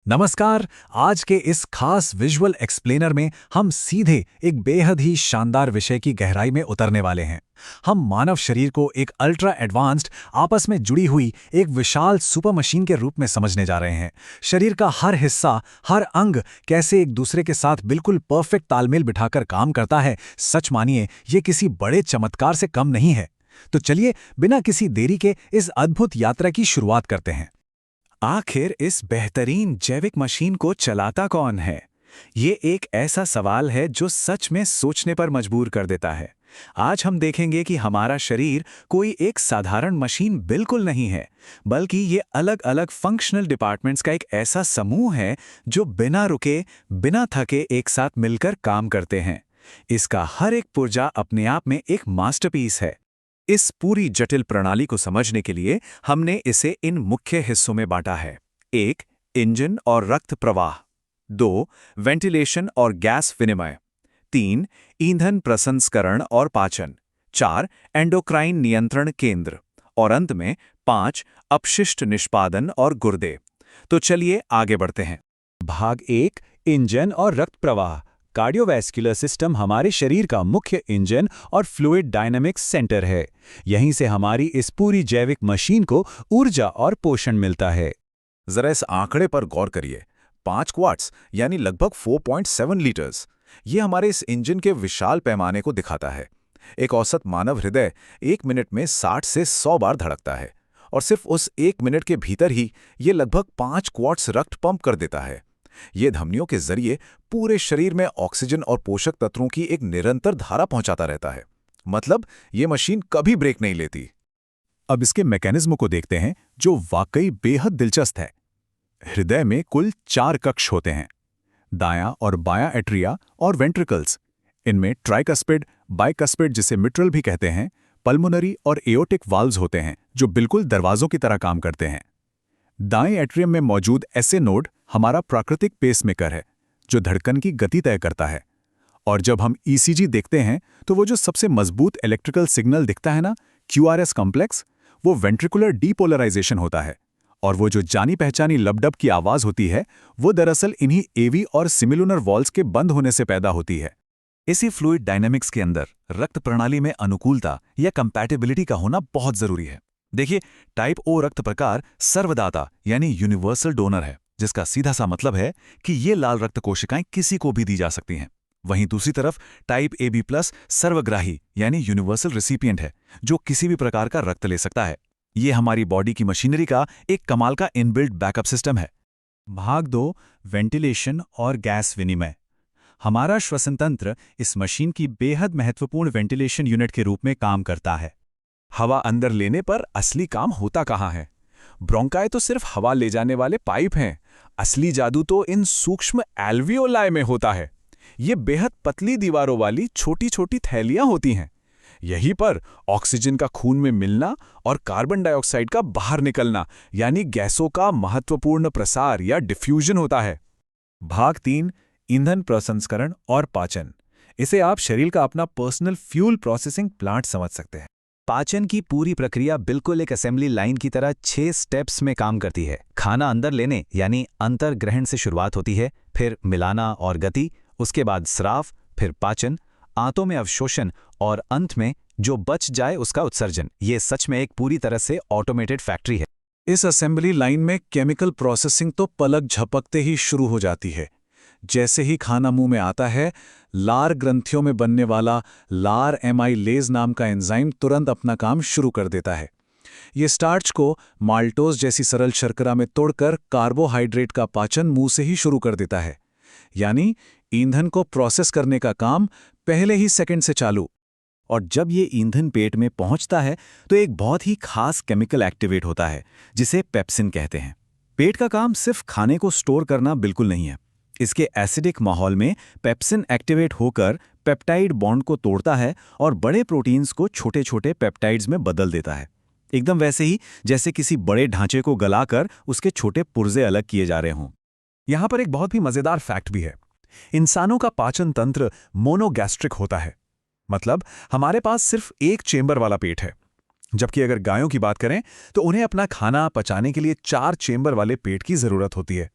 नमस्कार। आज के इस खास विजुअल एक्सप्लेनर में हम सीधे एक बेहद ही शानदार विषय की गहराई में उतरने वाले हैं। हम मानव शरीर को एक अल्ट्रा एडवांस्ड, आपस में जुड़ी हुई एक विशाल सुपर मशीन के रूप में समझने जा रहे हैं। शरीर का हर हिस्सा, हर अंग कैसे एक दूसरे के साथ बिल्कुल परफेक्ट तालमेल बिठाकर काम करता है। सच मानिए, ये किसी बड़े चमत्कार से कम नहीं है। तो चलिए, बिना किसी देरी के इस अद्भुत यात्रा की शुरुआत करते हैं। आखिर इस बेहतरीन जैविक मशीन को चलाता कौन है? ये एक ऐसा सवाल है जो सच में सोचने पर मजबूर कर देता है। आज हम देखेंगे कि हमारा शरीर कोई एक साधारण मशीन बिल्कुल नहीं है, बल्कि ये अलग अलग फंक्शनल डिपार्टमेंट्स का एक ऐसा समूह है जो बिना रुके, बिना थके एक साथ मिलकर काम करते हैं। इसका हर एक पुर्जा अपने आप में एक मास्टरपीस है। इस पूरी जटिल प्रणाली को समझने के लिए हमने इसे इन मुख्य हिस्सों में बांटा है। 1. इंजन और रक्त प्रवाह। 2. वेंटिलेशन और गैस विनिमय। 3. ईंधन प्रसंस्करण और पाचन। 4. एंडोक्राइन नियंत्रण केंद्र। और अंत में 5. अपशिष्ट निष्पादन और गुर्दे। तो चलिए आगे बढ़ते हैं। भाग 1, इंजन और रक्त प्रवाह। कार्डियोवैस्कुलर सिस्टम हमारे शरीर का मुख्य इंजन और फ्लूइड डायनामिक्स सेंटर है। यहीं से हमारी इस पूरी जैविक मशीन को ऊर्जा और पोषण मिलता है। जरा इस आंकड़े पर गौर करिए। 5 क्वार्ट्स यानी लगभग 4.7 लीटर्स। ये हमारे इस इंजन के विशाल पैमाने को दिखाता है। एक औसत मानव हृदय 1 मिनट में 60 से 100 बार धड़कता है, और सिर्फ उस 1 मिनट के भीतर ही ये लगभग 5 क्वार्ट्स रक्त पंप कर देता है। ये धमनियों के जरिए पूरे शरीर में ऑक्सीजन और पोषक तत्वों की एक निरंतर धारा पहुंचाता रहता है। मतलब ये मशीन कभी ब्रेक नहीं लेती। अब इसके मैकेनिज्म को देखते हैं, जो वाकई बेहद दिलचस्प है। हृदय में कुल 4 कक्ष होते हैं, दायां और बायां एट्रिया और वेंट्रिकल्स। इनमें ट्राइकस्पिड, बाइकस्पिड जिसे मिट्रल भी कहते हैं, पल्मोनरी और एओर्टिक वाल्व्स होते हैं, जो बिल्कुल दरवाजों की तरह काम करते हैं। दाएं एट्रियम में मौजूद एसए नोड हमारा प्राकृतिक पेसमेकर है, जो धड़कन की गति तय करता है। और जब हम ईसीजी देखते हैं तो वो जो सबसे मजबूत इलेक्ट्रिकल सिग्नल दिखता है ना, क्यूआरएस कॉम्प्लेक्स, वो वेंट्रिकुलर डीपोलराइजेशन होता है। और वो जो जानी पहचानी लबडब की आवाज होती है, वो दरअसल इन्हीं एवी और सिमिलुनर वॉल्स के बंद होने से पैदा होती है। इसी फ्लूइड डायनामिक्स के अंदर रक्त प्रणाली में अनुकूलता या कंपैटिबिलिटी का होना बहुत जरूरी है। देखिए, टाइप ओ रक्त प्रकार सर्वदाता यानी यूनिवर्सल डोनर है, जिसका सीधा सा मतलब है कि ये लाल रक्त कोशिकाएं किसी को भी दी जा सकती हैं। वहीं दूसरी तरफ टाइप ए बी प्लस सर्वग्राही यानी यूनिवर्सल रिसिपिएंट है, जो किसी भी प्रकार का रक्त ले सकता है। ये हमारी बॉडी की मशीनरी का एक कमाल का इनबिल्ट बैकअप सिस्टम है। भाग 2, वेंटिलेशन और गैस विनिमय। हमारा श्वसन तंत्र इस मशीन की बेहद महत्वपूर्ण वेंटिलेशन यूनिट के रूप में काम करता है। हवा अंदर लेने पर असली काम होता कहाँ है? ब्रोंकाई तो सिर्फ हवा ले जाने वाले पाइप हैं। असली जादू तो इन सूक्ष्म एल्वियोलाई में होता है। ये बेहद पतली दीवारों वाली छोटी छोटी थैलियां होती हैं। यहीं पर ऑक्सीजन का खून में मिलना और कार्बन डाइऑक्साइड का बाहर निकलना यानी गैसों का महत्वपूर्ण प्रसार या डिफ्यूजन होता है। भाग 3, ईंधन प्रसंस्करण और पाचन। इसे आप शरीर का अपना पर्सनल फ्यूल प्रोसेसिंग प्लांट समझ सकते हैं। पाचन की पूरी प्रक्रिया बिल्कुल एक असेंबली लाइन की तरह 6 स्टेप्स में काम करती है। खाना अंदर लेने यानी अंतर्ग्रहण से शुरुआत होती है, फिर मिलाना और गति, उसके बाद स्राव, फिर पाचन, आंतों में अवशोषण और अंत में जो बच जाए उसका उत्सर्जन। ये सच में एक पूरी तरह से ऑटोमेटेड फैक्ट्री है। इस असेंबली लाइन में केमिकल प्रोसेसिंग तो पलक झपकते ही शुरू हो जाती है। जैसे ही खाना मुंह में आता है, लार ग्रंथियों में बनने वाला लार एमाइलेज नाम का एंजाइम तुरंत अपना काम शुरू कर देता है। ये स्टार्च को माल्टोज जैसी सरल शर्करा में तोड़कर कार्बोहाइड्रेट का पाचन मुंह से ही शुरू कर देता है। यानी ईंधन को प्रोसेस करने का काम पहले ही सेकंड से चालू। और जब ये ईंधन पेट में पहुंचता है तो एक बहुत ही खास केमिकल एक्टिवेट होता है, जिसे पेप्सिन कहते हैं। पेट का काम सिर्फ खाने को स्टोर करना बिल्कुल नहीं है। इसके एसिडिक माहौल में पेप्सिन एक्टिवेट होकर पेप्टाइड बॉन्ड को तोड़ता है और बड़े प्रोटीन्स को छोटे छोटे पेप्टाइड्स में बदल देता है। एकदम वैसे ही जैसे किसी बड़े ढांचे को गलाकर उसके छोटे पुर्जे अलग किए जा रहे हों। यहां पर एक बहुत ही मजेदार फैक्ट भी है। इंसानों का पाचन तंत्र मोनोगैस्ट्रिक होता है, मतलब हमारे पास सिर्फ एक चेंबर वाला पेट है। जबकि अगर गायों की बात करें तो उन्हें अपना खाना पचाने के लिए 4 चेंबर वाले पेट की जरूरत होती है।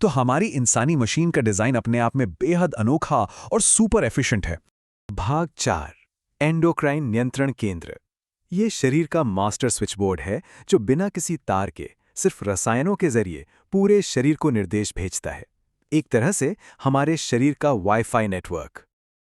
तो हमारी इंसानी मशीन का डिजाइन अपने आप में बेहद अनोखा और सुपर एफिशिएंट है। भाग 4 एंडोक्राइन नियंत्रण केंद्र। ये शरीर का मास्टर स्विचबोर्ड है जो बिना किसी तार के सिर्फ रसायनों के जरिए पूरे शरीर को निर्देश भेजता है। एक तरह से हमारे शरीर का वाईफाई नेटवर्क।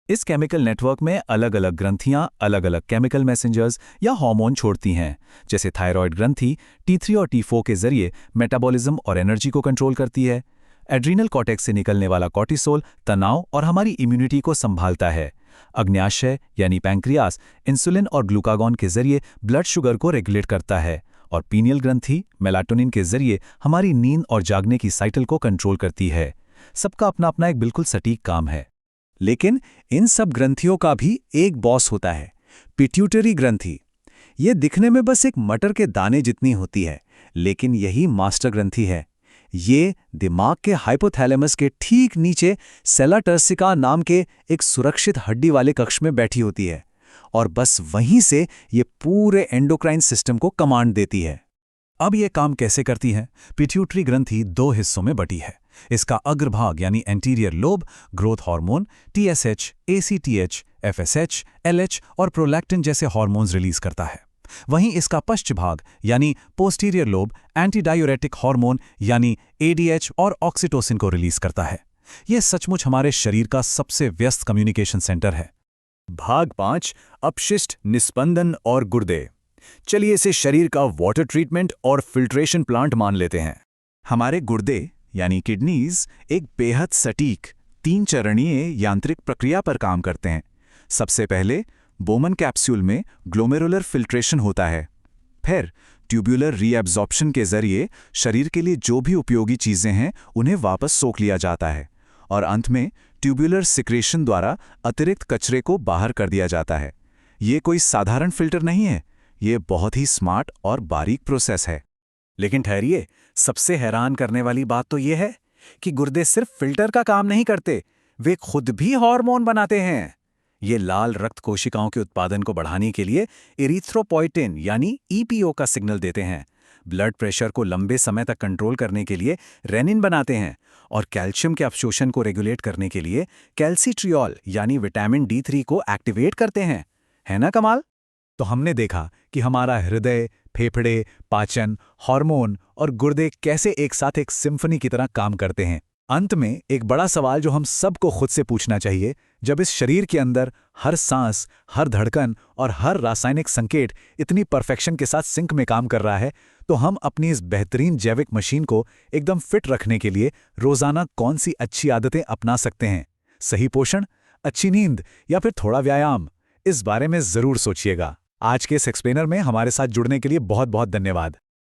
इस केमिकल नेटवर्क में अलग अलग ग्रंथियां अलग अलग केमिकल मैसेंजर्स या हार्मोन छोड़ती हैं, जैसे थायराइड ग्रंथि T3 और T4 के जरिए मेटाबॉलिज्म और एनर्जी को कंट्रोल करती है। एड्रीनल कॉर्टेक्स से निकलने वाला कॉर्टिसोल तनाव और हमारी इम्यूनिटी को संभालता है। अग्न्याशय यानी पैंक्रियास इंसुलिन और ग्लूकागॉन के जरिए ब्लड शुगर को रेगुलेट करता है, और पीनियल ग्रंथि मेलाटोनिन के जरिए हमारी नींद और जागने की साइकिल को कंट्रोल करती है। सबका अपना अपना एक बिल्कुल सटीक काम है। लेकिन इन सब ग्रंथियों का भी एक बॉस होता है, पिट्यूटरी ग्रंथि। ये दिखने में बस एक मटर के दाने जितनी होती है, लेकिन यही मास्टर ग्रंथि है। ये दिमाग के हाइपोथैलेमस के ठीक नीचे सेला टर्सिका नाम के एक सुरक्षित हड्डी वाले कक्ष में बैठी होती है, और बस वहीं से ये पूरे एंडोक्राइन सिस्टम को कमांड देती है। अब ये काम कैसे करती है? पिट्यूटरी ग्रंथि 2 हिस्सों में बटी है। इसका अग्रभाग यानी anterior lobe growth hormone TSH, ACTH, FSH, LH और प्रोलैक्टिन जैसे हार्मोन्स रिलीज करता है। वहीं इसका पश्चभाग यानी posterior lobe anti diuretic hormone यानी ADH और ऑक्सीटोसिन को रिलीज करता है। यह सचमुच हमारे शरीर का सबसे व्यस्त कम्युनिकेशन सेंटर है। भाग 5 अपशिष्ट निस्पंदन और गुर्दे। चलिए इसे शरीर का वाटर ट्रीटमेंट और फिल्ट्रेशन प्लांट मान लेते हैं। हमारे गुर्दे यानी किडनीज एक बेहद सटीक 3 चरणीय यांत्रिक प्रक्रिया पर काम करते हैं। सबसे पहले बोमन कैप्सूल में ग्लोमेरुलर फिल्ट्रेशन होता है। फिर ट्यूब्यूलर रीएब्जॉर्प्शन के जरिए शरीर के लिए जो भी उपयोगी चीजें हैं उन्हें वापस सोख लिया जाता है, और अंत में ट्यूब्यूलर सिक्रेशन द्वारा अतिरिक्त कचरे को बाहर कर दिया जाता है। ये कोई साधारण फिल्टर नहीं है, ये बहुत ही स्मार्ट और बारीक प्रोसेस है। लेकिन ठहरिए, सबसे हैरान करने वाली बात तो यह है कि गुर्दे सिर्फ फिल्टर का काम नहीं करते, वे खुद भी हार्मोन बनाते हैं। ये लाल रक्त कोशिकाओं के उत्पादन को बढ़ाने के लिए एरिथ्रोपोइटिन यानी EPO का सिग्नल देते हैं, ब्लड प्रेशर को लंबे समय तक कंट्रोल करने के लिए रेनिन बनाते हैं, और कैल्शियम के अवशोषण को रेगुलेट करने के लिए कैल्सिट्रियोल यानी विटामिन D3 को एक्टिवेट करते हैं। है ना कमाल? तो हमने देखा कि हमारा हृदय, फेफड़े, पाचन, हार्मोन और गुर्दे कैसे एक साथ एक सिम्फनी की तरह काम करते हैं। अंत में एक बड़ा सवाल जो हम सबको खुद से पूछना चाहिए, जब इस शरीर के अंदर हर सांस, हर धड़कन और हर रासायनिक संकेत इतनी परफेक्शन के साथ सिंक में काम कर रहा है, तो हम अपनी इस बेहतरीन जैविक मशीन को एकदम फिट रखने के लिए रोजाना कौन सी अच्छी आदतें अपना सकते हैं? सही पोषण, अच्छी नींद या फिर थोड़ा व्यायाम? इस बारे में जरूर सोचिएगा। आज के इस एक्सप्लेनर में हमारे साथ जुड़ने के लिए बहुत बहुत धन्यवाद।